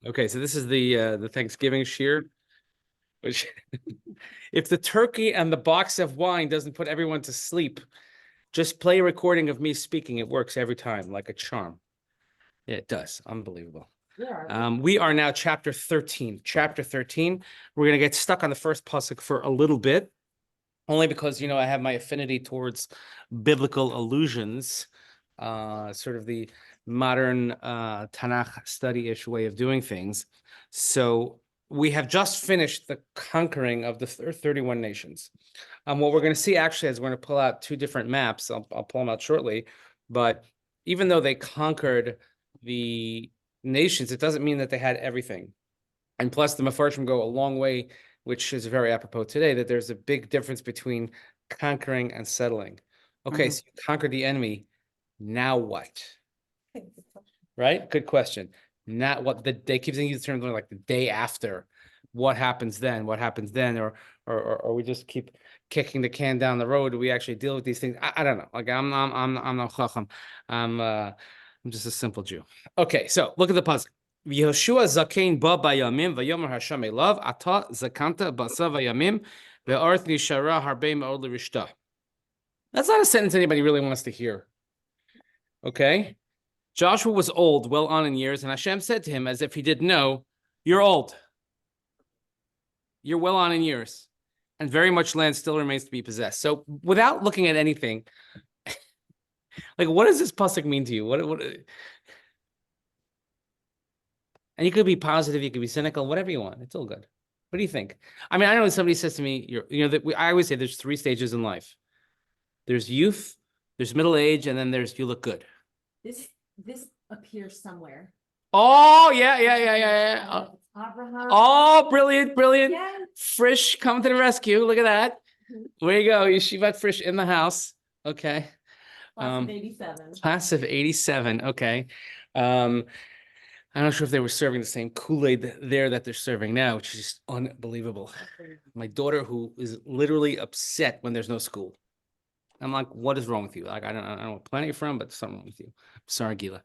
Okay, so this is the Thanksgiving Shiur, which if the turkey and the box of wine doesn't put everyone to sleep, just play a recording of me speaking. It works every time, like a charm. Yeah, it does. Unbelievable. We are now chapter 13. Chapter 13. We're gonna get stuck on the first pasuk for a little bit, only because I have my affinity towards biblical allusions, sort of the modern Tanakh study-ish way of doing things. So we have just finished the conquering of the 31 nations. What we're going to see actually is we're going to pull out two different maps. I'll pull them out shortly. But even though they conquered the nations, it doesn't mean that they had everything. And plus, the Mefarshim go a long way, which is very apropos today, that there's a big difference between conquering and settling. Okay, so you conquered the enemy. Now what? Right? Good question. Not what they keep saying, the term like the day after. What happens then? What happens then? Or we just keep kicking the can down the road. Do we actually deal with these things? I don't know. Like I'm not chacham. I'm just a simple Jew. Okay, so look at the puzzle. Yehoshua zakein ba bayamim vayomer Hashem elav ata zakanta basa vayamim ve'arth nishara harbe me'od l'rishta. That's not a sentence anybody really wants to hear. Okay? Joshua was old, well on in years, and Hashem said to him, as if he didn't know, "You're old. You're well on in years, and very much land still remains to be possessed." So, without looking at anything, like, what does this pasuk mean to you? What? And you could be positive, you could be cynical, whatever you want. It's all good. What do you think? I mean, I know when somebody says to me, I always say there's three stages in life. There's youth, there's middle age, and then there's you look good. This appears somewhere. Oh, yeah. Abraham. Oh, brilliant. Yes. Frisch coming to the rescue. Look at that. Where you go? Yeshivat Frisch in the house. Okay. Class of 87. Class of 87. Okay. I'm not sure if they were serving the same Kool-Aid there that they're serving now, which is just unbelievable. My daughter, who is literally upset when there's no school. I'm like, what is wrong with you? Like, I don't know what planet you're from, but something wrong with you. Sorry, Gila.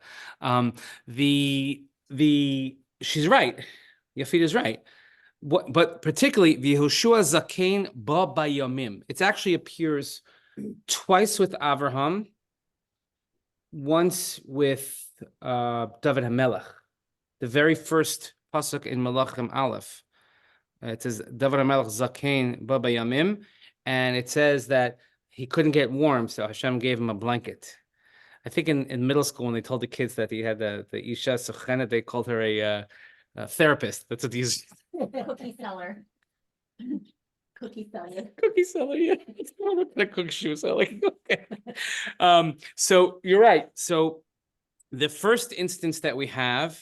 She's right. Yafid is right. But particularly Yehoshua Zakein Ba Bayamim. It actually appears twice with Avraham, once with David HaMelech. The very first pasuk in Malachim Aleph. It says David HaMelech Zakein Ba Bayamim, and it says that he couldn't get warm, so Hashem gave him a blanket. I think in middle school, when they told the kids that he had the Isha Suchena, they called her a therapist. That's what these. Cookie seller. Cookie seller. Cookie seller, yeah. It's more like a cook shoe seller. Okay. So you're right. So the first instance that we have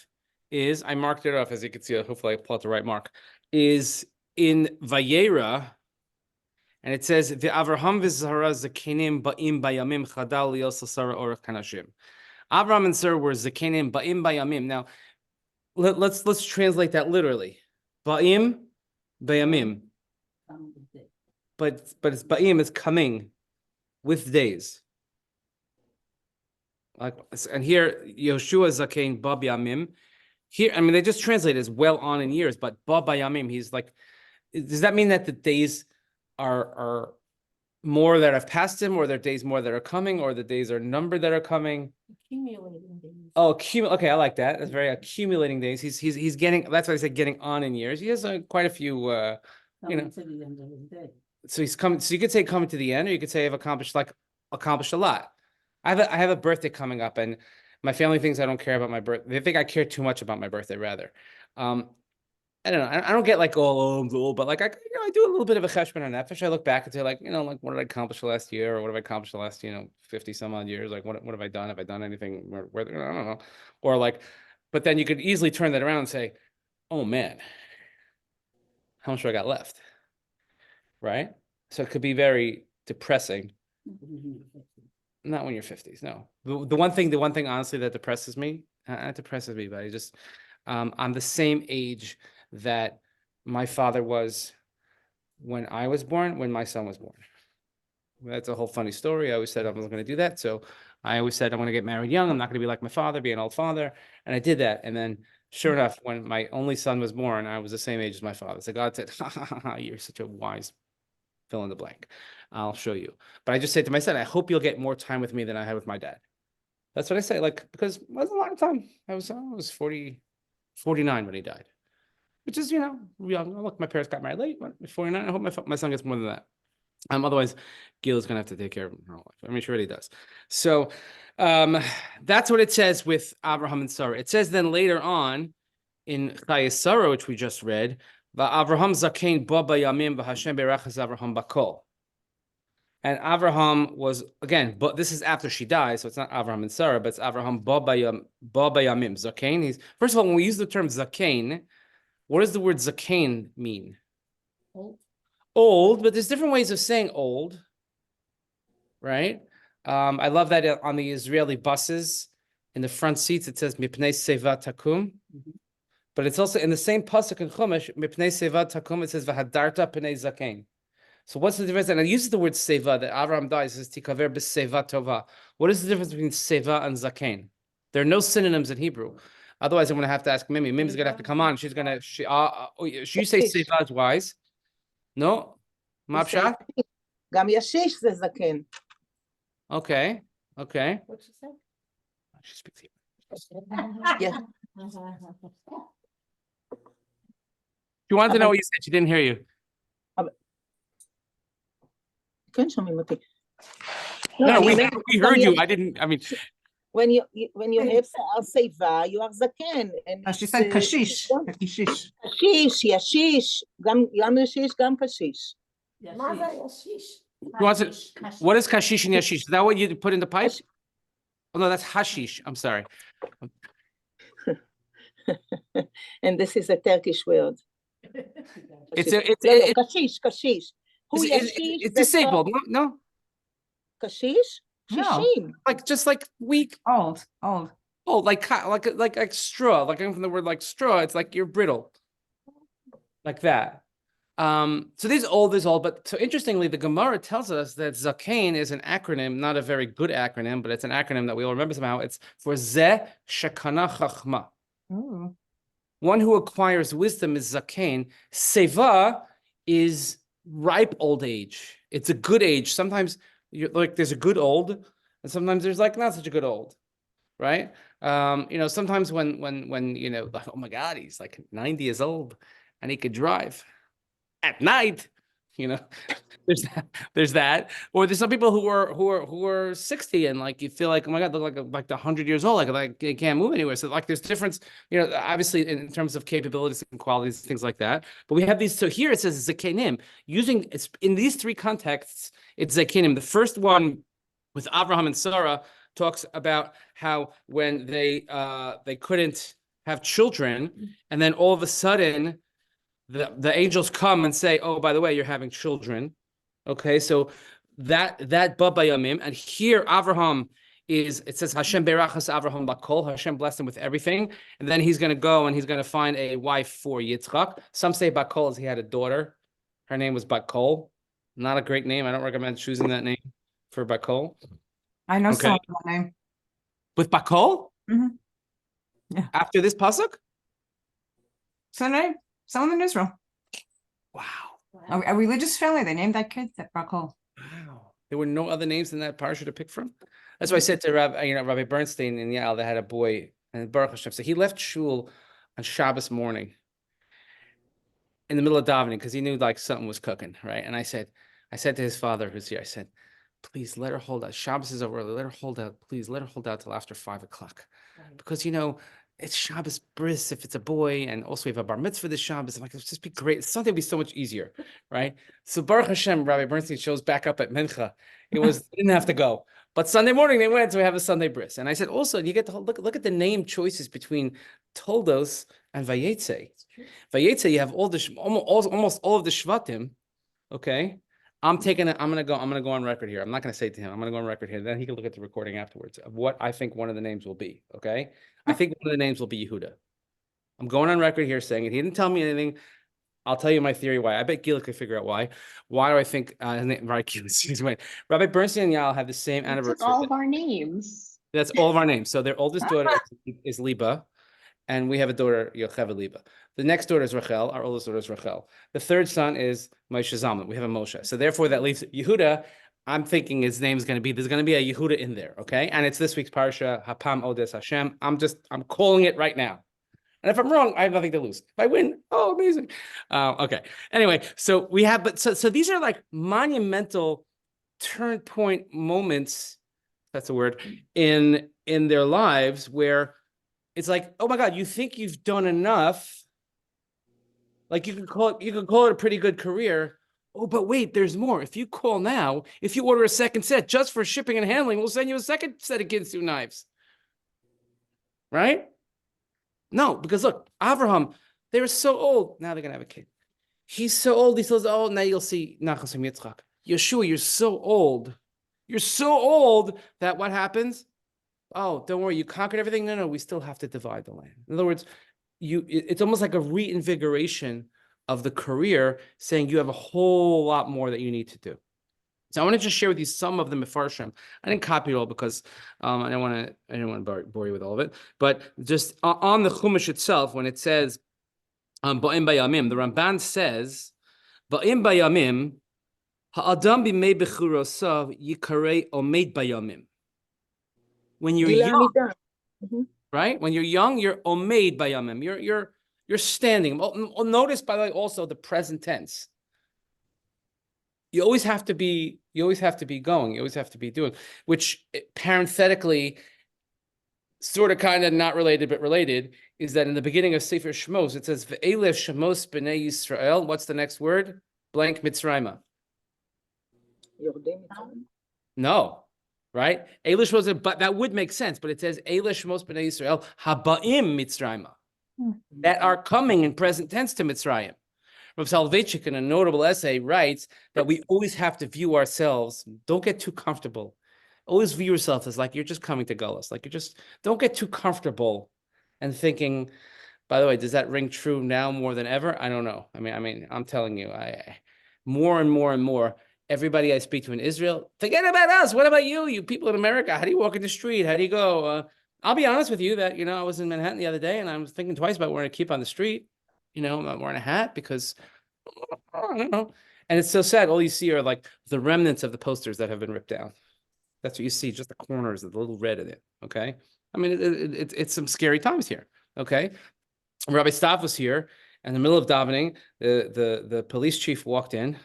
is, I marked it off, as you can see, hopefully I plot the right mark, is in Vayera. And it says, the Avraham v'Zara zakenim ba'im bayamim chadal lios asara orach kanashim. Avraham and Sarah were zakenim ba'im bayamim. Now, let's translate that literally. Ba'im bayamim. But it's ba'im is coming with days. Like, and here Yehoshua zakein ba bayamim. Here, I mean, they just translate it as well on in years, but ba bayamim, he's like, does that mean that the days are more that have passed him, or there are days more that are coming, or the days are numbered that are coming? Accumulating days. Oh, okay, I like that. That's very accumulating days. He's getting. That's why I said getting on in years. He has quite a few. To the end of his day. So he's coming. So you could say coming to the end, or you could say I've accomplished a lot. I have a birthday coming up, and my family thinks I don't care about my birthday. They think I care too much about my birthday, rather. I don't know. I don't get like I'm old, but like I do a little bit of a cheshbon on nefesh. I look back and say like like what did I accomplish last year, or what have I accomplished the last 50 some odd years? Like what have I done? Have I done anything? Where I don't know. Or like, but then you could easily turn that around and say, oh man, how much do I got left? Right. So it could be very depressing. Not when you're 50s. No. The one thing honestly that depresses me, not depresses me, but I just I'm the same age that my father was when I was born, when my son was born. That's a whole funny story. I always said I wasn't going to do that. So I always said I'm going to get married young. I'm not going to be like my father, be an old father. And I did that. And then Sure enough, when my only son was born, I was the same age as my father. So God said, ha, ha, ha, ha, you're such a wise fill in the blank. I'll show you. But I just say to my son, I hope you'll get more time with me than I had with my dad. That's what I say, like, because it was a lot of time. I was 49 when he died, which is, young. Look, my parents got married late, but 49. I hope my son gets more than that. Otherwise, Gil is going to have to take care of him her whole life. I mean, she already does. So that's what it says with Abraham and Sarah. It says then later on in Chayei Sarah, which we just read, Avraham zakein ba bayamim v'Hashem berachas Avraham bakol. And Avraham was, again, but this is after she died, so it's not Avraham and Sarah, but it's Avraham ba bayamim, zakein. First of all, when we use the term zakein, what does the word zakein mean? Old, but there's different ways of saying old, right? I love that on the Israeli buses, in the front seats, it says mipnei seva takum. But it's also in the same pasuk in Chumash, mipnei seva takum, it says v'hadarta pnei zakein. So what's the difference? And it uses the word seva, that Avraham dies, it says tikaver b'seva tova. What is the difference between seva and zakein? There are no synonyms in Hebrew. Otherwise, I'm going to have to ask Mimi. Mimi's going to have to come on. She's going to, she say seva is wise. No? Mapshat? גם ישיש זה זקן. Okay. Okay. What'd she say? She speaks Hebrew. Yeah. She wanted to know what you said. She didn't hear you. כן, שומעים אותי. No, we heard you. I didn't, I mean. When you have שיבה, you are זקן. She said kashish. Kashish. קשיש, ישיש, גם ישיש, גם קשיש. מה זה ישיש? What is kashish and yashish? Is that what you put in the pipe? Oh, no, that's hashish. I'm sorry. And this is a Turkish word. It's קשיש. It's disabled. No. קשיש? No. 60. Just like weak. Old. Oh, like straw. Like from the word like straw. It's like you're brittle. Like that. So this old is old, but so interestingly, the Gemara tells us that Zakein is an acronym, not a very good acronym, but it's an acronym that we all remember somehow. It's for Zeh Shekana Chachma. One who acquires wisdom is Zakein. Seva is ripe old age. It's a good age. Sometimes there's a good old, and sometimes there's like not such a good old, right? Sometimes when like, oh my God, he's like 90 years old and he could drive at night, there's that. Or there's some people who are 60 and like you feel like, oh my God, they're like 100 years old, like they can't move anywhere. So like there's difference, obviously in terms of capabilities and qualities, things like that. But we have these. So here it says zakenim. It's in these three contexts, it's zakenim. The first one with Avraham and Sarah talks about how when they couldn't have children, and then all of a sudden the angels come and say, oh, by the way, you're having children. Okay, so that Baba Yamim, and here Avraham it says Hashem berachas Avraham bakol, Hashem blessed him with everything, and then he's going to go and he's going to find a wife for Yitzchak. Some say bakol as he had a daughter. Her name was Bakol. Not a great name. I don't recommend choosing that name for Bakol. I know Okay. someone with that name. With Bakol? Mhm. Yeah. After this pasuk? Someone in Israel. Wow. A religious family. They named that kid that Barakol. Wow. There were no other names in that parsha to pick from? That's why I said to Rabbi Bernstein in Yale, they had a boy, and Baruch Hashem. So he left shul on Shabbos morning in the middle of davening because he knew like something was cooking, right? And I said to his father who's here, I said, please let her hold out. Shabbos is over early. Let her hold out. Please let her hold out till after 5 o'clock. Because, it's Shabbos bris if it's a boy, and also we have a bar mitzvah this Shabbos. I'm like, it'll just be great. Something would be so much easier, right? So Baruch Hashem, Rabbi Bernstein shows back up at Mincha. He didn't have to go. But Sunday morning they went, so we have a Sunday bris. And I said, also, you get to look at the name choices between Toldos and Vayetze. Vayetze, you have almost all of the Shvatim, okay? I'm gonna go on record here. I'm not gonna say it to him. I'm gonna go on record here. Then he can look at the recording afterwards of what I think one of the names will be. Okay. I think one of the names will be Yehuda. I'm going on record here saying it. He didn't tell me anything. I'll tell you my theory why. I bet Gila could figure out why. Why do I think right, Gila, excuse me. Rabbi Bernstein and Yal have the same anniversary. All of our names. That's all of our names. So their oldest daughter is Liba. and we have a daughter, Yocheved. The next daughter is Rachel. Our oldest daughter is Rachel. The third son is Moshe Zalman. We have a Moshe. So therefore, that leaves Yehuda. I'm thinking his name is going to be, there's going to be a Yehuda in there, okay? And it's this week's parsha, Hapam Odes Hashem. I'm calling it right now. And if I'm wrong, I have nothing to lose. If I win, oh, amazing. Okay. Anyway, so we have, but so these are like monumental turn point moments, that's a word, in their lives where it's like, oh my God, you think you've done enough. Like you could call it a pretty good career. Oh, but wait, there's more. If you call now, if you order a second set just for shipping and handling, we'll send you a second set of Ginsu knives. Right? No, because look, Avraham, they were so old. Now they're going to have a kid. He's so old. He's so old. Now you'll see Nachas Yitzchak. Yehoshua, you're so old. You're so old that what happens? Oh, don't worry. You conquered everything. No, we still have to divide the land. In other words, it's almost like a reinvigoration of the career, saying you have a whole lot more that you need to do. So I want to just share with you some of the mefarshim. I didn't copy it all because I didn't want to bore you with all of it. But just on the Chumash itself, when it says Ba'im Bayamim, the Ramban says Ba'im Bayamim Ha'adam b'mei bechurosav yikarei omeid bayamim. When you're young, right? When you're young, you're omeid bayamim. You're standing. Notice, by the way, also the present tense. You always have to be going. You always have to be doing, which parenthetically, sort of kind of not related, but related, is that in the beginning of Sefer Shmos, it says, Ve'elef Shemos b'nei Yisrael. What's the next word? Blank Mitzrayma. No, right? Eilish was but that would make sense, but it says Eilish Shmos b'nei Yisrael Habaim Mitzrayma, that are coming in present tense to Mitzrayim. Rav Soloveitchik, in a notable essay, writes that we always have to view ourselves. Don't get too comfortable. Always view yourself as like you're just coming to Gullus. Like don't get too comfortable and thinking. By the way, does that ring true now more than ever? I don't know. I mean, I'm telling you, more and more and more. Everybody I speak to in Israel, forget about us. What about you? You people in America, how do you walk in the street? How do you go? I'll be honest with you that, I was in Manhattan the other day and I was thinking twice about wearing a kippah on the street. I'm not wearing a hat because, I don't know. And it's so sad. All you see are like the remnants of the posters that have been ripped down. That's what you see, just the corners of the little red in it, okay? I mean, it's some scary times here, okay? Rabbi Stav was here in the middle of davening. The police chief walked in.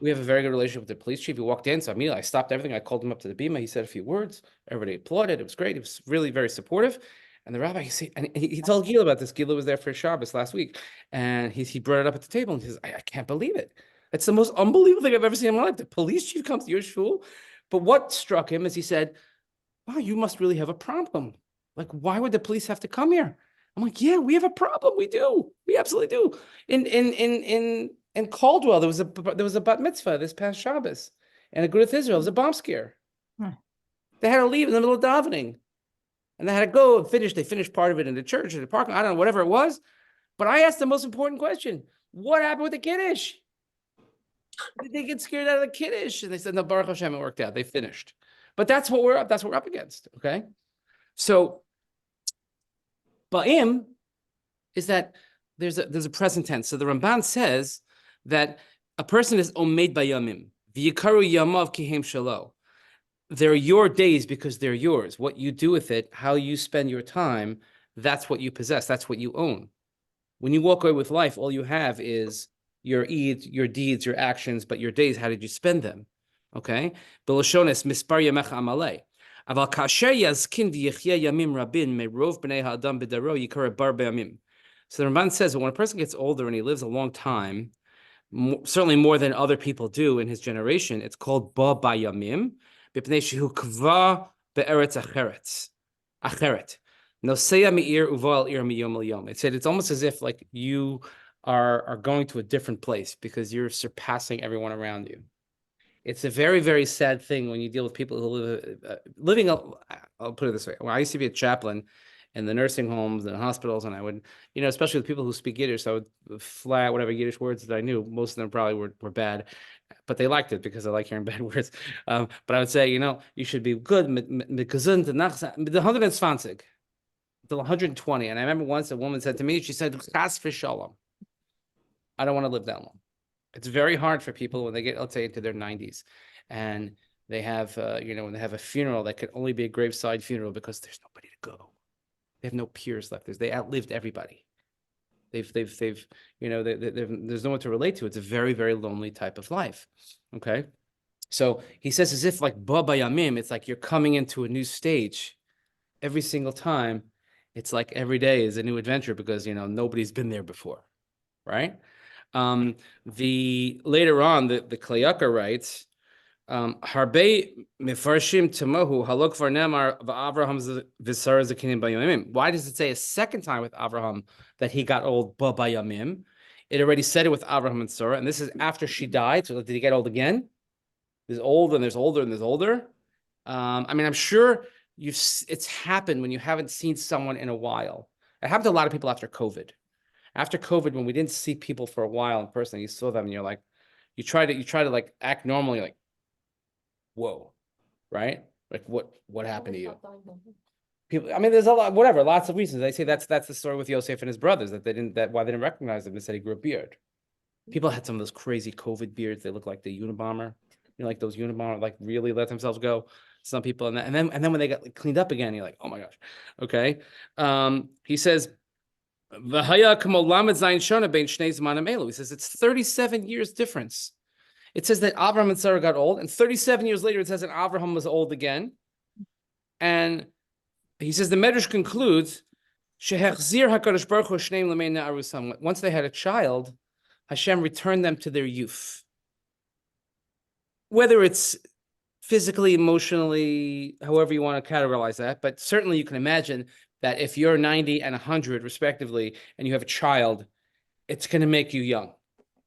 We have a very good relationship with the police chief. He walked in, so immediately I stopped everything. I called him up to the bima. He said a few words. Everybody applauded. It was great. He was really very supportive. And the rabbi, he told Gila about this. Gila was there for Shabbos last week, and he brought it up at the table, and he says, I can't believe it. It's the most unbelievable thing I've ever seen in my life. The police chief comes to your shul. But what struck him is he said, wow, you must really have a problem. Like, why would the police have to come here? I'm like, yeah, we have a problem. We do. We absolutely do. In Caldwell, there was a bat mitzvah this past Shabbos. And Agudath Israel, it was a bomb scare. They had to leave in the middle of davening. And they had to go and finish. They finished part of it in the church, in the parking, I don't know, whatever it was. But I asked the most important question. What happened with the Kiddush? Did they get scared out of the Kiddush? And they said, no, Baruch Hashem, it worked out. They finished. But that's what we're up against, okay? So, Ba'im is that there's a present tense. So the Ramban says that a person is omeid bayamim. V'yikaru yamav kihem shalo. They're your days because they're yours. What you do with it, how you spend your time, that's what you possess. That's what you own. When you walk away with life, all you have is your deeds, your actions, but your days, how did you spend them? Okay? B'lashones mispar yamecha amalei. Aval kasher yazkin v'yichya yamim rabin merov b'nei ha'adam b'daro yikara bar be'amim. So the Ramban says that when a person gets older and he lives a long time, certainly more than other people do in his generation, it's called ba bayamim. It said it's almost as if like you are going to a different place because you're surpassing everyone around you. It's a very, very sad thing when you deal with people who living. I'll put it this way: when I used to be a chaplain in the nursing homes and hospitals, and I would, especially with people who speak Yiddish, I would fly out whatever Yiddish words that I knew. Most of them probably were bad, but they liked it because I like hearing bad words. But I would say, you should be good, mit gesund, nach, mit 120. till 120. And I remember once a woman said to me, she said, "Chas v'shalom. I don't want to live that long." It's very hard for people when they get, let's say, into their 90s, and they have, when they have a funeral that could only be a graveside funeral because there's nobody to go. They have no peers left. They outlived everybody. They've there's no one to relate to. It's a very, very lonely type of life. Okay. So he says, as if like Baba Yamim, it's like you're coming into a new stage every single time. It's like every day is a new adventure because, nobody's been there before. Right. The later on, the Klayaka writes, Harbe Mefarshim Tamahu Halok Varnemar of Avraham Visar Zakinim Bayamim. Why does it say a second time with Avraham that he got old Bayamim? It already said it with Avraham and Sarah, and this is after she died. So did he get old again? There's old and there's older and there's older. I'm sure it's happened when you haven't seen someone in a while. It happened to a lot of people after COVID. After COVID, when we didn't see people for a while in person, you saw them and you're like, you try to like act normally, like, whoa, right? Like what happened to you? People, there's a lot, whatever, lots of reasons. They say that's the story with Yosef and his brothers, why they didn't recognize him. They said he grew a beard. People had some of those crazy COVID beards. They look like the Unabomber, like those Unabomber, like really let themselves go. Some people, and then when they got like, cleaned up again, you're like, oh my gosh, okay. He says, he says it's 37 years difference. It says that Abraham and Sarah got old, and 37 years later, it says that Abraham was old again. And he says the Medrash concludes, once they had a child, Hashem returned them to their youth. Whether it's physically, emotionally, however you want to categorize that, but certainly you can imagine that if you're 90 and 100 respectively, and you have a child, it's going to make you young.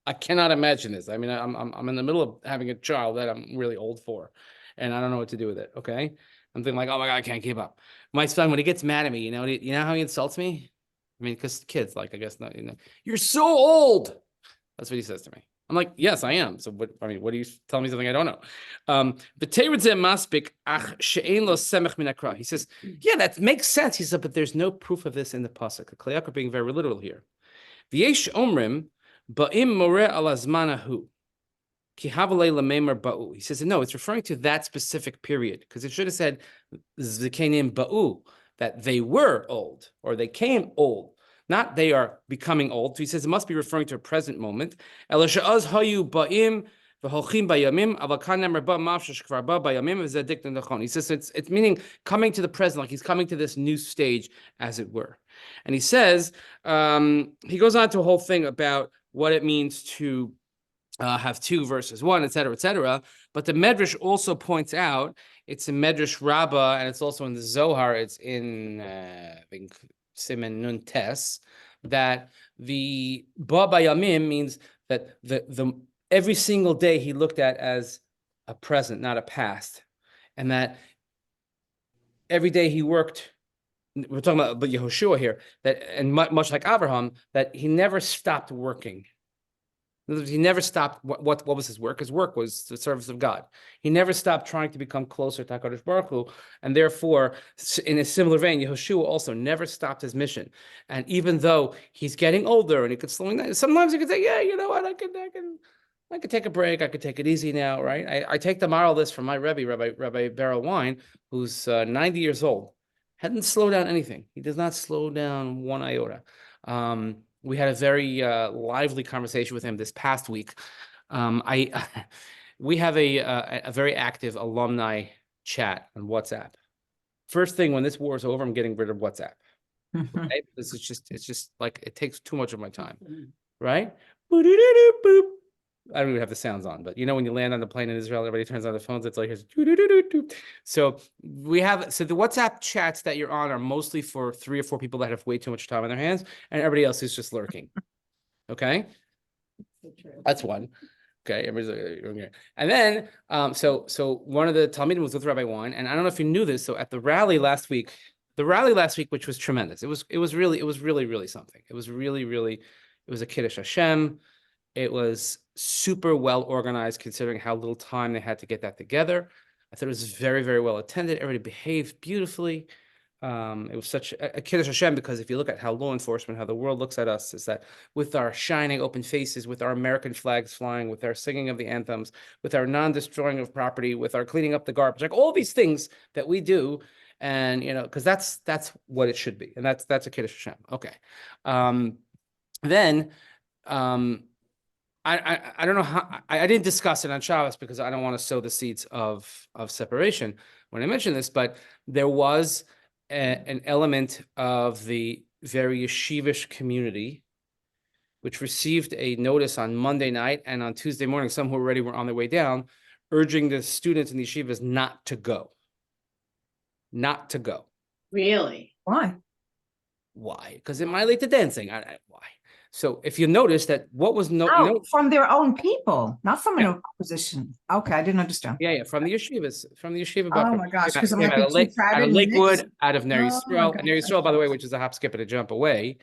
I cannot imagine this. I'm in the middle of having a child that I'm really old for, and I don't know what to do with it. Okay, I'm thinking like, oh my God, I can't keep up. My son, when he gets mad at me, you know how he insults me? Because kids, like, I guess not. You're so old. That's what he says to me. I'm like, yes, I am. So what? What do you tell me something I don't know? He says, yeah, that makes sense. He said, but there's no proof of this in the pasuk. The Klayakar being very literal here. V'yesh omrim ba'im moreh al azmanahu ki havalei lamemer ba'u. He says, no, it's referring to that specific period because it should have said zikenim ba'u, that they were old or they came old. Not they are becoming old. So he says it must be referring to a present moment. He says it's meaning coming to the present, like he's coming to this new stage, as it were. And he says, he goes on to a whole thing about what it means to have 2 verses 1, et cetera, but the Medrash also points out, it's in Medrash Rabbah, and it's also in the Zohar, it's in, I think, Siman Nun Tes, that the Ba Bayamim means that the every single day he looked at as a present, not a past, and that every day he worked. We're talking about Yehoshua here, that and much like Abraham, that he never stopped working. He never stopped. What was his work? His work was the service of God. He never stopped trying to become closer to HaKadosh Baruch Hu, and therefore, in a similar vein, Yehoshua also never stopped his mission. And even though he's getting older and he could slow down, sometimes he could say, "Yeah, you know what? I could take a break. I could take it easy now, right?" I take the moral list from my Rebbe, Rabbi Beryl Wine, who's 90 years old. Hadn't slowed down anything. He does not slow down one iota. We had a very lively conversation with him this past week. We have a very active alumni chat on WhatsApp. First thing, when this war is over, I'm getting rid of WhatsApp. Right? It's just like it takes too much of my time, right? Boop. I don't even have the sounds on, but when you land on the plane in Israel, everybody turns on their phones. It's like, so the WhatsApp chats that you're on are mostly for 3 or 4 people that have way too much time on their hands, and everybody else is just lurking. Okay, that's one. Okay, everybody's and then so one of the Talmidim was with Rabbi Wine, and I don't know if you knew this. So at the rally last week, which was tremendous. It was really something. It was a Kiddush Hashem. It was super well organized considering how little time they had to get that together. I thought it was very, very well attended. Everybody behaved beautifully. it was such a Kiddush Hashem, because if you look at how law enforcement, how the world looks at us, is that with our shining open faces, with our American flags flying, with our singing of the anthems, with our non-destroying of property, with our cleaning up the garbage, like all these things that we do, and because that's what it should be, and that's a Kiddush Hashem. Okay, then I don't know how I didn't discuss it on Shabbos because I don't want to sow the seeds of separation when I mentioned this, but there was an element of the very yeshivish community which received a notice on Monday night, and on Tuesday morning, some who already were on their way down, urging the students in the yeshivas not to go. Not to go. Really? Why? Why? Because it might lead to dancing. Why? So if you notice that what was Oh, from their own people, not from Yeah. an opposition. Okay, I didn't understand. Yeah, from the yeshivas, from the yeshiva. Oh my gosh, because it Came might out be of too crowded out of and mixed. Lakewood, out of Ner Oh my Yisrael, God. and Ner Yisrael, by the way, which is a hop, skip, and a jump away.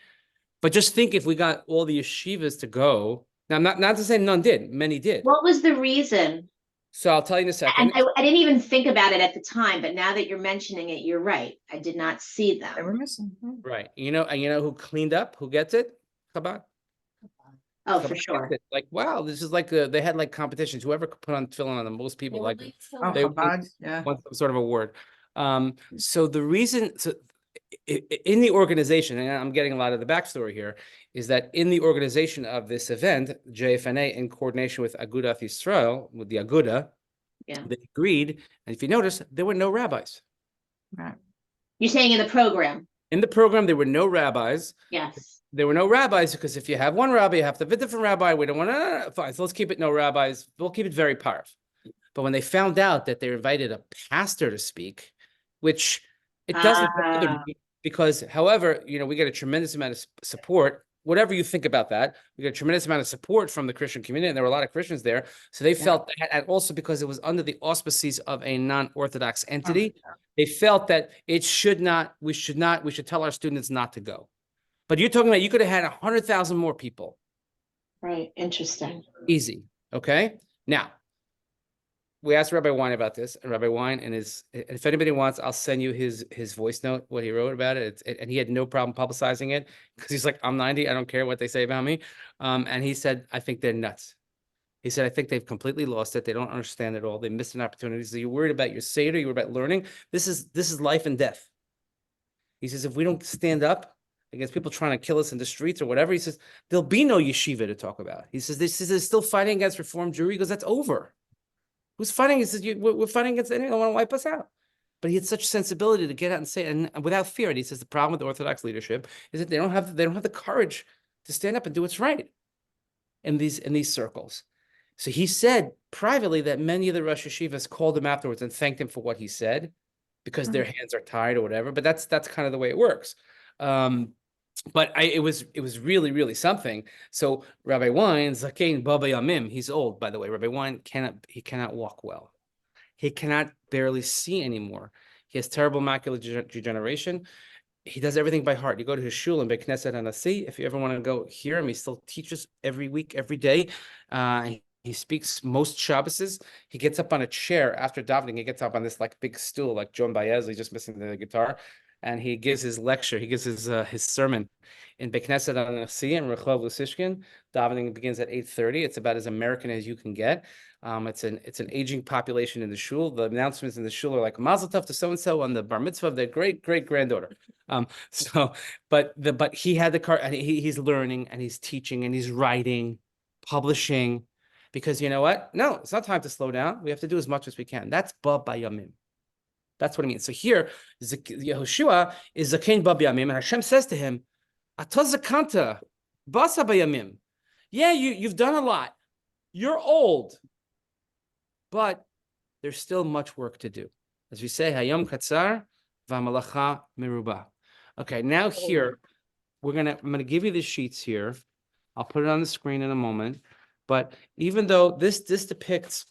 But just think if we got all the yeshivas to go. Now, not to say none did, many did. What was the reason? So I'll tell you in a second. And I didn't even think about it at the time, but now that you're mentioning it, you're right. I did not see They were them. missing. Right. And you know who cleaned up? Who gets it? Chabad. Oh, for Chabad sure. gets it. Like, wow, this is like they had like competitions. Whoever could put on tefillin on the most people, like Oh, they Chabad, yeah. won some sort of award. So the reason in the organization, and I'm getting a lot of the backstory here, is that in the organization of this event, JFNA, in coordination with Agudath Yisrael, with the Aguda, Yeah. they agreed. And if you notice, there were no rabbis. Right. You're saying in the program? In the program, there were no rabbis. Yes. There were no rabbis because if you have one rabbi, you have to have a different rabbi. We don't want to, fine, so let's keep it no rabbis. We'll keep it very powerful. But when they found out that they invited a pastor to speak, which it doesn't bother me, because however, we get a tremendous amount of support, whatever you think about that, we get a tremendous amount of support from the Christian community, and there were a lot of Christians there. So they felt that, and also because it was under the auspices of a non-Orthodox entity, they felt that we should tell our students not to go. But you're talking about you could have had 100,000 more people. Right. Interesting. Easy. Okay. Now, we asked Rabbi Wein about this, and Rabbi Wein, and if anybody wants, I'll send you his voice note, what he wrote about it. And he had no problem publicizing it because he's like, I'm 90. I don't care what they say about me. And he said, I think they're nuts. He said, I think they've completely lost it. They don't understand it all. They missed an opportunity. So you're worried about your Seder, you're about learning. This is life and death. He says, if we don't stand up against people trying to kill us in the streets or whatever, he says, there'll be no yeshiva to talk about. He says, they're still fighting against Reform Jewry because that's over. Who's fighting? He says, we're fighting against anyone who want to wipe us out. But he had such sensibility to get out and say it, and without fear. And he says the problem with Orthodox leadership is that they don't have the courage to stand up and do what's right in these circles. So he said privately that many of the Rosh Yeshivas called him afterwards and thanked him for what he said because their hands are tied or whatever. But that's kind of the way it works. But it was really, really something. So Rabbi Wein, Zakein Baba Yamim, he's old, by the way. Rabbi Wein cannot walk well. He cannot barely see anymore. He has terrible macular degeneration. He does everything by heart. You go to his shul in Beit Knesset Anasi. If you ever want to go hear him, he still teaches every week, every day. He speaks most Shabboses. He gets up on a chair after davening. He gets up on this like big stool, like John Baez. He's just missing the guitar. And he gives his lecture. He gives his sermon in Beit Knesset Anasi in Rehov Lusishkin. Davening begins at 8:30. It's about as American as you can get. It's an aging population in the shul. The announcements in the shul are like Mazel Tov to so and so on the bar mitzvah of their great granddaughter. But he had the car. And he's learning and he's teaching and he's writing, publishing, because you know what? No, it's not time to slow down. We have to do as much as we can. That's Ba Bayamim. That's what it means. So here, Yehoshua is Zakein Ba Bayamim, and Hashem says to him, Ata zakanta basa bayamim. Yeah, you've done a lot. You're old, but there's still much work to do. As we say, Hayom katzar v'amalacha meruba. Okay, now here I'm gonna give you the sheets here. I'll put it on the screen in a moment. But even though this depicts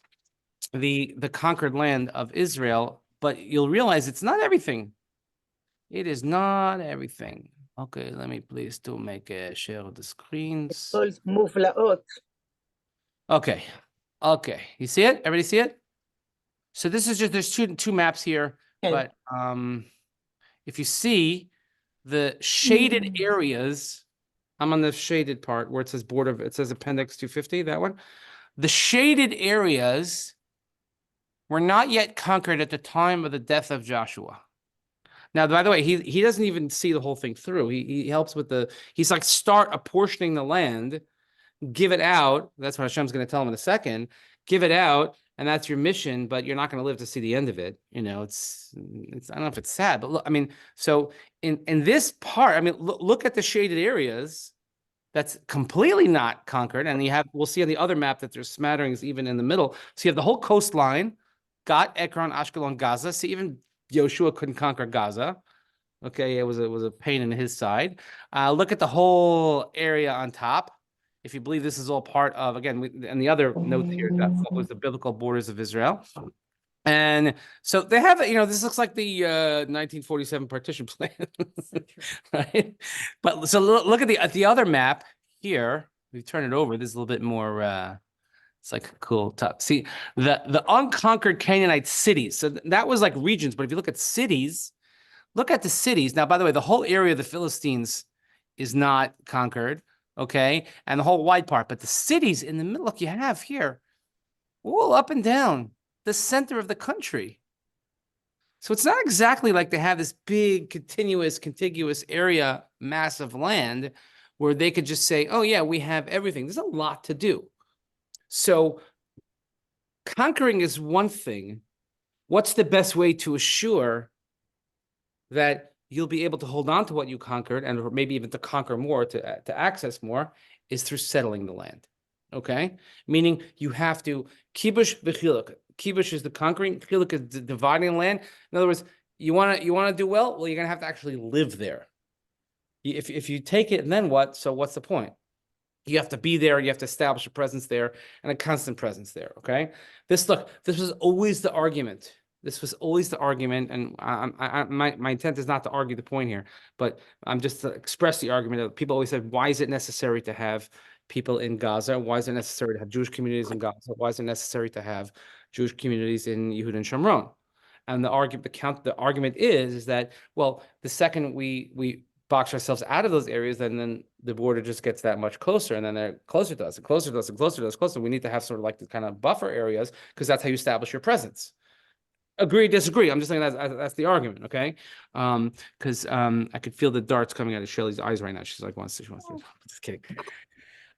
the conquered land of Israel, but you'll realize it's not everything. It is not everything. Okay, let me please make a share of the screens. Called muflaot. Okay. You see it? Everybody see it? So this is just, there's two maps here, Okay. but if you see the shaded areas, I'm on the shaded part where it says it says Appendix 250, that one. The shaded areas were not yet conquered at the time of the death of Joshua. Now, by the way, he doesn't even see the whole thing through. He helps with he's like, start apportioning the land, give it out. That's what Hashem's going to tell him in a second. Give it out, and that's your mission, but you're not going to live to see the end of it. You know, it's I don't know if it's sad, but look, I mean, so in this part, I mean, look at the shaded areas. That's completely not conquered. And we'll see on the other map that there's smatterings even in the middle. So you have the whole coastline, Gat, Ekron, Ashkelon, Gaza. See, even Yehoshua couldn't conquer Gaza. Okay, it was a pain in his side. Look at the whole area on top. If you believe this is all part of, again, and the other note here, that was the biblical borders of Israel. And so they have, this looks like the 1947 partition plan, right? But so look at the other map here. We turn it over. This is a little bit more. It's like cool top. See the unconquered Canaanite cities. So that was like regions. But if you look at cities, look at the cities. Now, by the way, the whole area of the Philistines is not conquered, okay, and the whole wide part. But the cities in the middle, look, you have here, all up and down the center of the country. So it's not exactly like they have this big, contiguous area, mass of land where they could just say, oh, yeah, we have everything. There's a lot to do. So conquering is one thing. What's the best way to assure that you'll be able to hold on to what you conquered and maybe even to conquer more, to access more, is through settling the land. Okay? Meaning you have to kibush v'chiluk. Kibush is the conquering, chiluk is the dividing land. In other words, you want to do well? Well, you're going to have to actually live there. If you take it, and then what? So what's the point? You have to be there. You have to establish a presence there and a constant presence there, okay? This was always the argument. This was always the argument, and my intent is not to argue the point here, but I'm just to express the argument that people always said, why is it necessary to have people in Gaza? Why is it necessary to have Jewish communities in Gaza? Why is it necessary to have Jewish communities in Yehuda and Shomron? And the argument is that, well, the second we box ourselves out of those areas, then the border just gets that much closer, and then they're closer to us and closer to us and closer to us, closer. We need to have sort of like the kind of buffer areas, because that's how you establish your presence. Agree, disagree. I'm just saying that's the argument, okay? Because I could feel the darts coming out of Shelley's eyes right now. She's like, she wants to. Just kidding.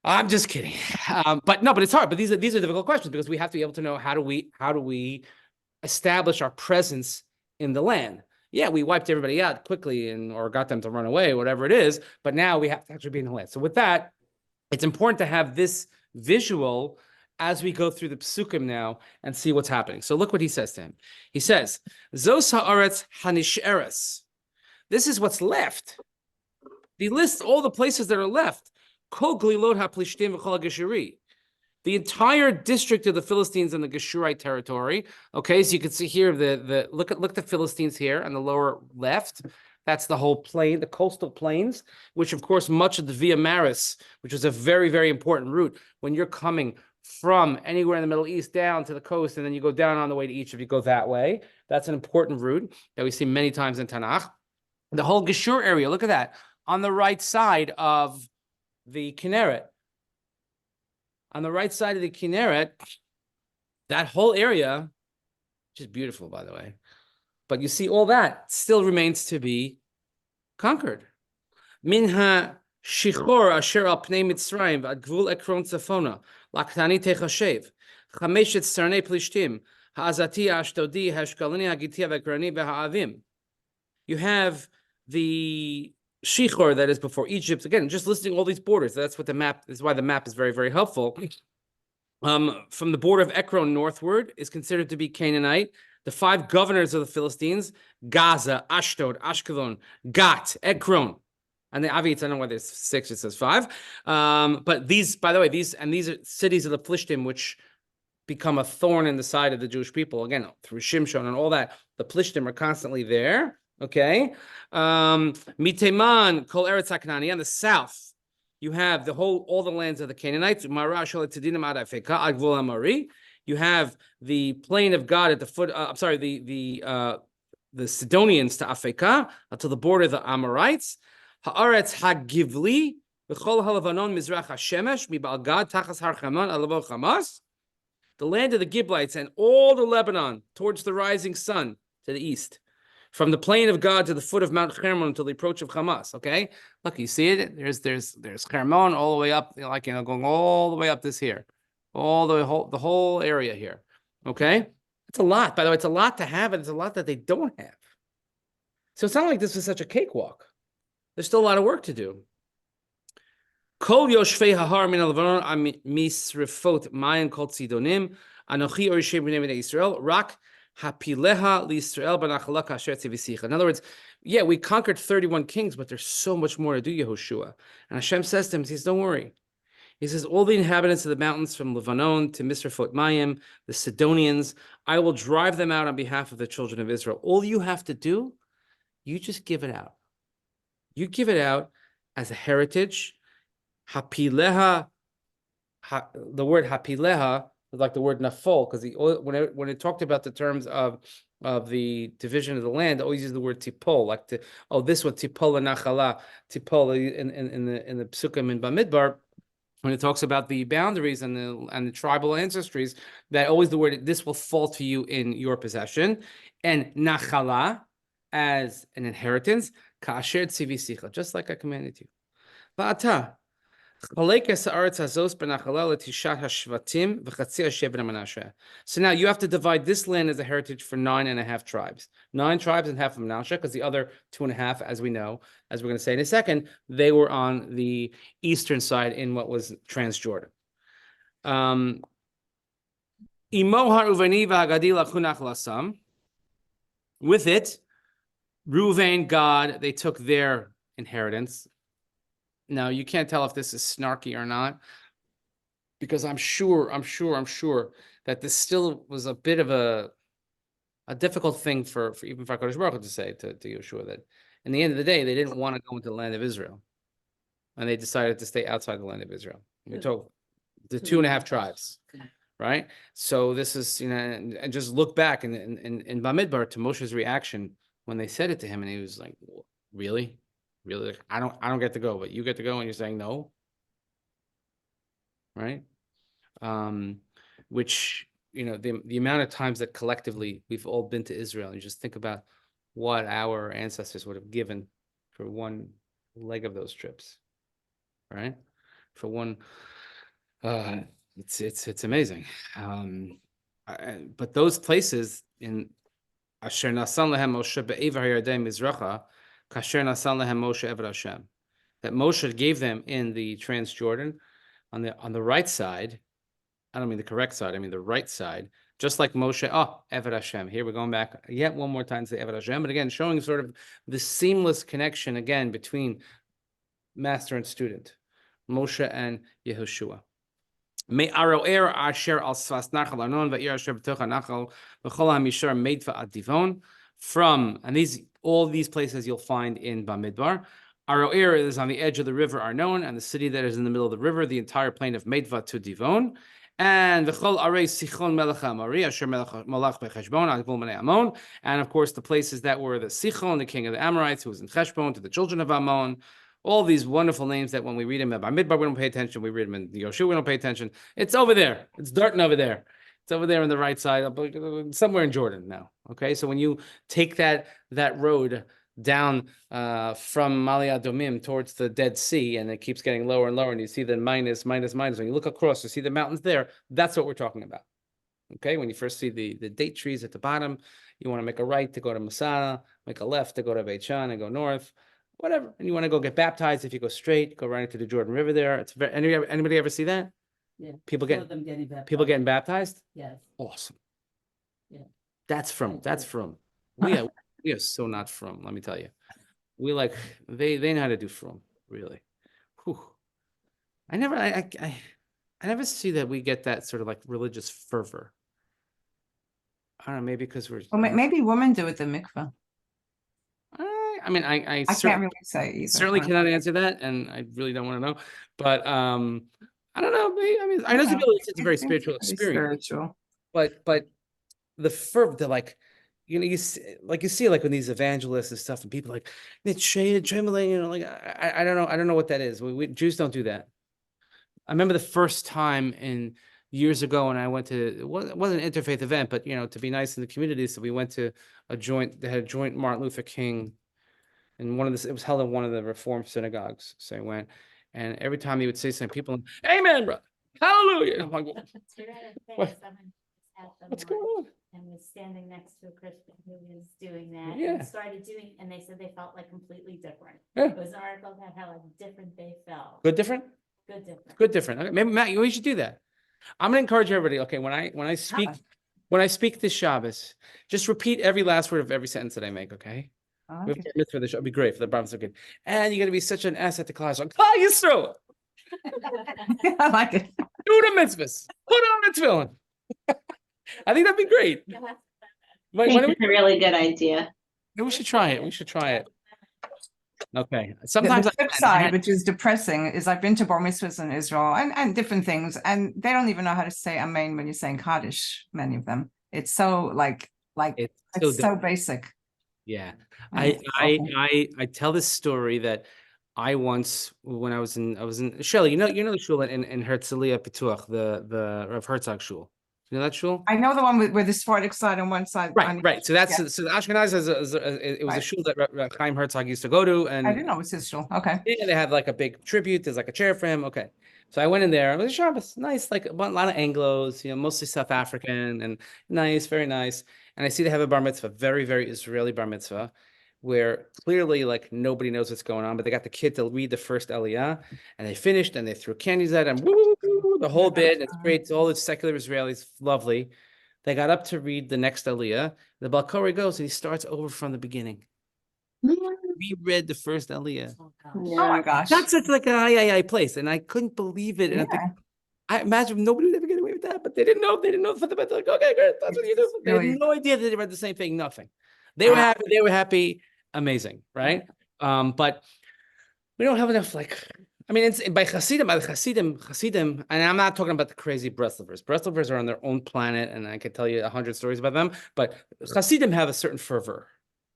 I'm just kidding. But it's hard. But these are difficult questions, because we have to be able to know how do we establish our presence in the land. Yeah, we wiped everybody out quickly or got them to run away, whatever it is. But now we have to actually be in the land. So with that, it's important to have this visual as we go through the psukim now and see what's happening. So look what he says to him. He says, Zos ha'aretz hanisheres. This is what's left. He lists all the places that are left. Kol glilot ha'plishtim v'chol ha'geshuri. The entire district of the Philistines in the Geshurite territory. Okay, so you can see here look at the Philistines here on the lower left. That's the whole plain, the coastal plains, which of course much of the Via Maris, which was a very, very important route when you're coming from anywhere in the Middle East down to the coast, and then you go down on the way to Egypt, you go that way. That's an important route that we see many times in Tanakh. The whole Geshur area, look at that, on the right side of the Kinneret. On the right side of the Kinneret, that whole area, which is beautiful, by the way, but you see all that still remains to be conquered. Minha shichor asher al pnei Mitzrayim v'ad gvul Ekron tzafona laktani techashev chameshet sarnei plishtim ha'azati ha'ashdodi ha'ashkalini ha'giti ha'vekrani v'ha'avim. You have the Shiur that is before Egypt. Again, just listing all these borders. That's what the map is. Why the map is very, very helpful. From the border of Ekron northward is considered to be Canaanite. The 5 governors of the Philistines: Gaza, Ashdod, Ashkelon, Gat, Ekron, and the Avitz. I don't know why there's 6. It says 5. But these, by the way, these are cities of the Plishtim, which become a thorn in the side of the Jewish people. Again, through Shimshon and all that, the Plishtim are constantly there. Okay, Miteman, Kol Eretz HaKnani, on the south, you have all the lands of the Canaanites. You have the plain of God at the foot. The the Sidonians to Afeka, to the border of the Amorites. Haaretz Hagivli, v'chol halavanon mizrach hashemesh, mibal Gad tachas har Chaman alavo Chamas. The land of the Giblites and all the Lebanon towards the rising sun to the east. From the plain of God to the foot of Mount Hermon until the approach of Hamas. Okay, look, you see it. There's Hermon all the way up, going all the way up this here, all the whole area here. Okay, it's a lot. By the way, it's a lot to have, and it's a lot that they don't have. So it's not like this was such a cakewalk. There's still a lot of work to do. Kol yoshvei hahar min al-Lebanon misrifot mayan kol tzidonim anochi orishem b'nei Yisrael rak hapileha liYisrael b'nachalak asher tzivisicha. In other words, yeah, we conquered 31 kings, but there's so much more to do, Yehoshua. And Hashem says to him, he says, don't worry. He says, all the inhabitants of the mountains from Lebanon to Misrefot Mayim, the Sidonians, I will drive them out on behalf of the children of Israel. All you have to do, you just give it out. You give it out as a heritage. Hapileha, the word hapileha is like the word nafol, because when it talked about the terms of the division of the land, it always uses the word tipol, like this one tipol nachala, tipol in the psukim in Bamidbar, when it talks about the boundaries and the tribal ancestries, that always the word this will fall to you in your possession, and nachala as an inheritance, ka'asher tzivisicha, just like I commanded you. Va'ata. So now you have to divide this land as a heritage for 9.5 tribes. 9 tribes and half of Manasseh, because the other 2.5, as we know, as we're going to say in a second, they were on the eastern side in what was Transjordan. With it, Reuven, Gad, they took their inheritance. Now, you can't tell if this is snarky or not, because I'm sure that this still was a bit of a difficult thing for even for HaKadosh Baruch Hu to say to Yehoshua, that in the end of the day, they didn't want to go into the land of Israel, and they decided to stay outside the land of Israel. We told the 2.5 tribes, right? So this is, and just look back in Bamidbar to Moshe's reaction when they said it to him, and he was like, really? Really, I don't get to go, but you get to go, and you're saying no, right? Which, the amount of times that collectively we've all been to Israel, and you just think about what our ancestors would have given for one leg of those trips, right? For one, it's amazing. But those places in Asher Nasan Lehem Moshe Be'ever HaYardei Mizracha, Kasher Nasan Lehem Moshe Eved Hashem, that Moshe gave them in the Transjordan on the right side. I don't mean the correct side, I mean the right side, just like Moshe, Eved Hashem. Here we're going back yet one more time to say Eved Hashem, but again, showing sort of the seamless connection again between master and student, Moshe and Yehoshua. Me aroer asher al sfas nachal Arnon va'ir asher b'tocha nachal v'chol hamishar meidva ad divon. From, and all these places you'll find in Bamidbar. Aroer is on the edge of the river Arnon, and the city that is in the middle of the river, the entire plain of Meidva to Divon. And v'chol arei Sichon melech ha'amori asher malach becheshbon al gvul bnei Ammon. And of course the places that were the Sichon, the king of the Amorites, who was in Cheshbon, to the children of Ammon. All these wonderful names that when we read them in Bamidbar, we don't pay attention. We read them in Yehoshua, we don't pay attention. It's over there. It's darting over there. It's over there on the right side, somewhere in Jordan now. Okay, so when you take that road down from Mali Adomim towards the Dead Sea, and it keeps getting lower and lower, and you see the minus. When you look across, you see the mountains there. That's what we're talking about. Okay, when you first see the date trees at the bottom, you want to make a right to go to Masada, make a left to go to Beit Shan and go north, whatever. And you want to go get baptized. If you go straight, go right into the Jordan River there. It's anybody ever see that? Yeah. People Some of them getting baptized. People getting baptized? Yes. Awesome. Yeah. That's from. We are so not from, let me tell you. We they know how to do from, really. Whew. I never see that we get that sort of like religious fervor. I don't know, maybe because we're Well, maybe women do it the mikveh. I mean, I can't really say either. certainly cannot answer that, and I really don't want to know. But I don't know. I mean, I know it's a very spiritual experience. Spiritual. But the fervor, you see like when these evangelists and stuff, and people like it's shaded, trembling, like I don't know what that is. We Jews don't do that. I remember the first time years ago when I went to it wasn't an interfaith event, but to be nice in the community, so we went to they had a joint Martin Luther King, and it was held in one of the Reformed synagogues. So I went, and every time he would say something, people, Amen, brother, hallelujah. I'm like, what? What's going on? And was standing next to a Christian who was doing that. Yeah. And started doing, and they said they felt like completely different. Yeah. It was an article about how like different they felt. Good different? Good different. Good different. Okay, maybe Matt, we should do that. I'm gonna encourage everybody. Okay, when I speak this Shabbos, just repeat every last word of every sentence that I make. Okay. We have Okay. a mitzvah this show. It'd be great for the Brahms. Okay, and you're gonna be such an asset to class. Like, Klal Yisrael, I like it. do the mitzvahs. Put on the tefillin. I think that'd be great. I Wait, think it's a really good idea. we should try it. We should try it. Okay. The Sometimes flip side, which is depressing, is I've been to bar mitzvahs in Israel and different things, and they don't even know how to say amen when you're saying Kaddish, many of them. It's so it's it's so so basic. yeah. And I it's awful. I tell this story that I once when I was in Shelley, you know the shul in Herzliya Pituach, the Rav Herzog shul. You know that shul? I know the one with the Sephardic side on one side. Right. So that's so the Ashkenaz it was a Right. shul that Rav Chaim Herzog used to go to, and I didn't know it was his shul. Okay. yeah, they have like a big tribute. There's like a chair for him. Okay. So I went in there. It was Shabbos, nice, like a lot of Anglos, mostly South African and nice, very nice. And I see they have a bar mitzvah, very, very Israeli bar mitzvah, where clearly like nobody knows what's going on, but they got the kid to read the first Aliyah, and they finished and they threw candies at him, woo, the whole bit. It's great. It's all the secular Israelis, lovely. They got up to read the next Aliyah. The Balkori goes and he starts over from the beginning. Reread the first Aliyah. Oh, gosh. Oh my gosh. That's such like an I place, and I couldn't believe it. And I'm Yeah. thinking, I imagine nobody would ever get away with that, but they didn't know. They didn't know for the like, okay, great, that's what you do. They Really- had no idea that they read the same thing. Nothing. They were happy. They were happy. Amazing, right? But we don't have enough. Like, I mean, it's by Hasidim, and I'm not talking about the crazy Breslovers. Breslovers are on their own planet, and I could tell you 100 stories about them. But Hasidim have a certain fervor.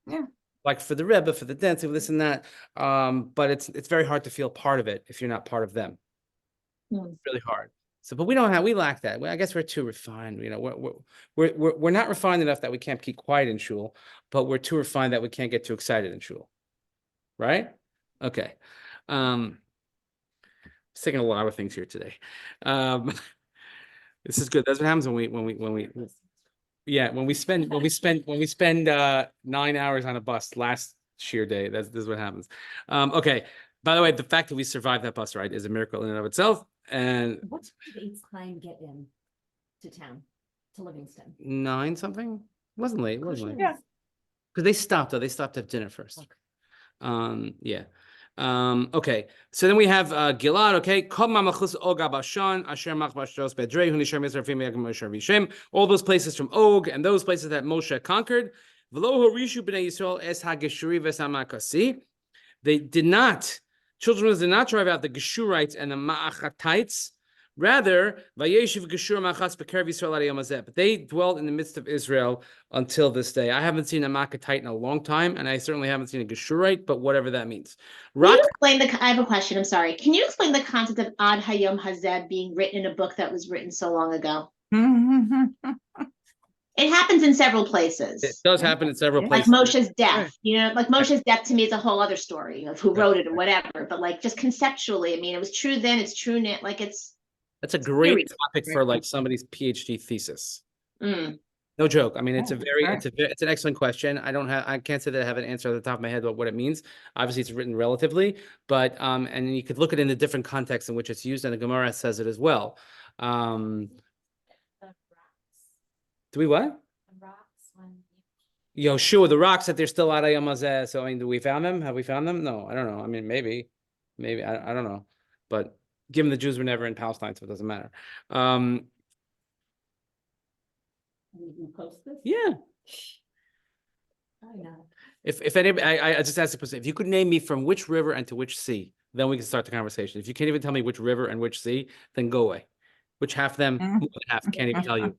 Yeah. Like for the Rebbe, for the dancing, this and that. But it's very hard to feel part of it if you're not part of them. Hmm. It's really hard. So, but we lack that. I guess we're too refined. We're not refined enough that we can't keep quiet in shul, but we're too refined that we can't get too excited in shul. Right? Okay. Thinking a lot of things here today. This is good. That's what happens when we spend 9 hours on a bus last sheer day. This is what happens. Okay. By the way, the fact that we survived that bus ride is a miracle in and of itself. And What time did Eitz Klein get in to town, to Livingston? 9 something? It wasn't late. It wasn't late. Yeah. Because they stopped though. They stopped to have dinner first. Okay. Yeah. Okay. So then we have Gilad. Okay. All those places from Og and those places that Moshe conquered. They did not. Children of Israel did not drive out the Geshurites and the Ma'achatites. Rather, Vayeshiv Geshur Ma'achas Bekerev Yisrael Ad Yom Hazeh. But they dwelt in the midst of Israel until this day. I haven't seen a Ma'achatite in a long time, and I certainly haven't seen a Geshurite, but whatever that means. Can you explain I have a question. I'm sorry. Can you explain the concept of Ad Hayom Hazeh being written in a book that was written so long ago? It happens in several places. It does happen in several Like places. Moshe's death, like Moshe's death to me is a whole other story of who wrote it or whatever. But like just conceptually, I mean, it was true then, it's true now. Like That's a great Very- topic for like somebody's PhD thesis. mm. No joke. I mean, it's Oh, it's an excellent question. I can't say that I have an answer at the top of my head about what it means. Obviously, it's written relatively, but and you could look at it in the different contexts in which it's used, and the Gemara says it as well. The rocks. Do we what? The rocks when Yehoshua, the rocks that they're still out of Yom Hazeh. So I mean, do we found them? Have we found them? No, I don't know. I mean, maybe, I don't know. But given the Jews were never in Palestine, so it doesn't matter. you can post this? Yeah. I know. If anybody, I just asked the person, if you could name me from which river and to which sea, then we can start the conversation. If you can't even tell me which river and which sea, then go away. Which half of them, more than half, can't even tell you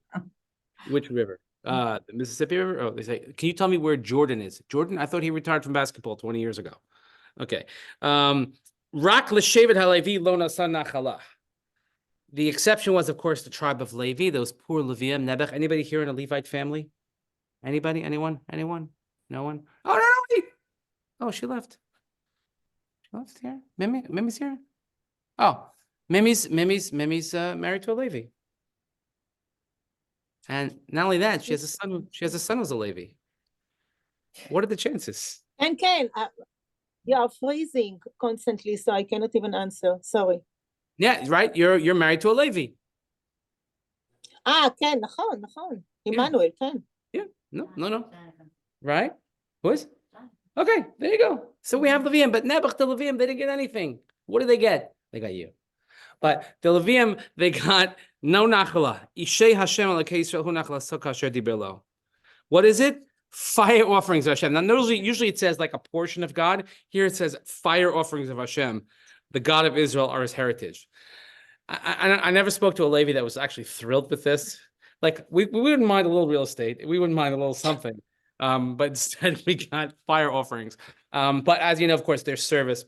which river. The Mississippi River. Oh, they say, can you tell me where Jordan is? Jordan? I thought he retired from basketball 20 years ago. Okay. Rak l'shevet halevi lo nasan nachala. The exception was, of course, the tribe of Levi, those poor Levium, Nebuch. Anybody here in a Levite family? Anybody? Anyone? Anyone? No one? Oh, no, wait. Oh, she left. She left here. Mimi's here. Oh, Mimi's married to a Levi. And not only that, she has a son. She has a son who's a Levi. What are the chances? Ken, you are freezing constantly, so I cannot even answer. Sorry. Yeah, right. You're married to a Levi. Ken, נכון. Emmanuel, Ken. Yeah. No. Right? Who is? Okay, there you go. So we have Levium, but Nebuch, the Levium, they didn't get anything. What did they get? They got you. But the Levium, they got no nachala. Ishei Hashem alakei Yisrael hu nachala sukkah asher diber lo. What is it? Fire offerings of Hashem. Now, usually it says like a portion of God. Here it says fire offerings of Hashem. The God of Israel are his heritage. I never spoke to a Levi that was actually thrilled with this. Like we wouldn't mind a little real estate. We wouldn't mind a little something. But instead we got fire offerings. But as you know, of course, there's service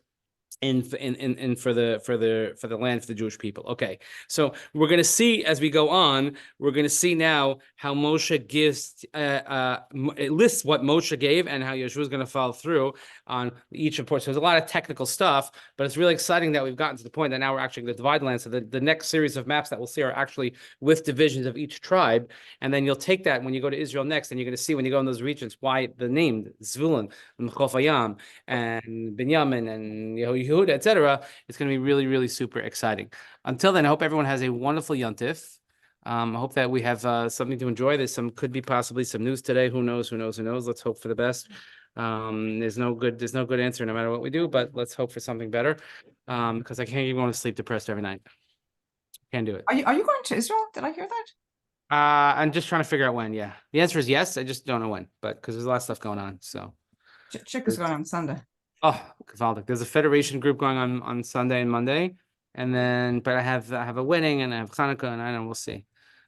in for the land, for the Jewish people. Okay, so we're going to see as we go on, we're going to see now how Moshe gives, it lists what Moshe gave and how Yehoshua is going to follow through on each report. So there's a lot of technical stuff, but it's really exciting that we've gotten to the point that now we're actually going to divide the land. So the next series of maps that we'll see are actually with divisions of each tribe. And then you'll take that when you go to Israel next, and you're going to see when you go in those regions why the name Zvulun, Mechofayam, and Binyamin, and Yehuda, etc. It's going to be really, really super exciting. Until then, I hope everyone has a wonderful Yontif. I hope that we have something to enjoy. Could be possibly some news today. Who knows? Let's hope for the best. There's no good answer no matter what we do, but let's hope for something better. Because I can't even go to sleep depressed every night. Can't do it. Are you going to Israel? Did I hear that? I'm just trying to figure out when. Yeah, the answer is yes. I just don't know when, but because there's a lot of stuff going on. So Chick is going on Sunday. oh, Kavaldik. There's a federation group going on Sunday and Monday, and then but I have a wedding and I have Hanukkah, and I don't know, we'll see.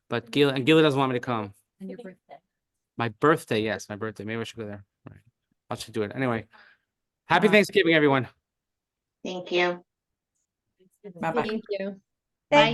But Gila doesn't want me to come. And your birthday. My birthday, yes, my birthday. Maybe I should go there. Right. I should do it anyway. Happy Bye. Thanksgiving, everyone. Thank you. Bye-bye. Thank you. Bye.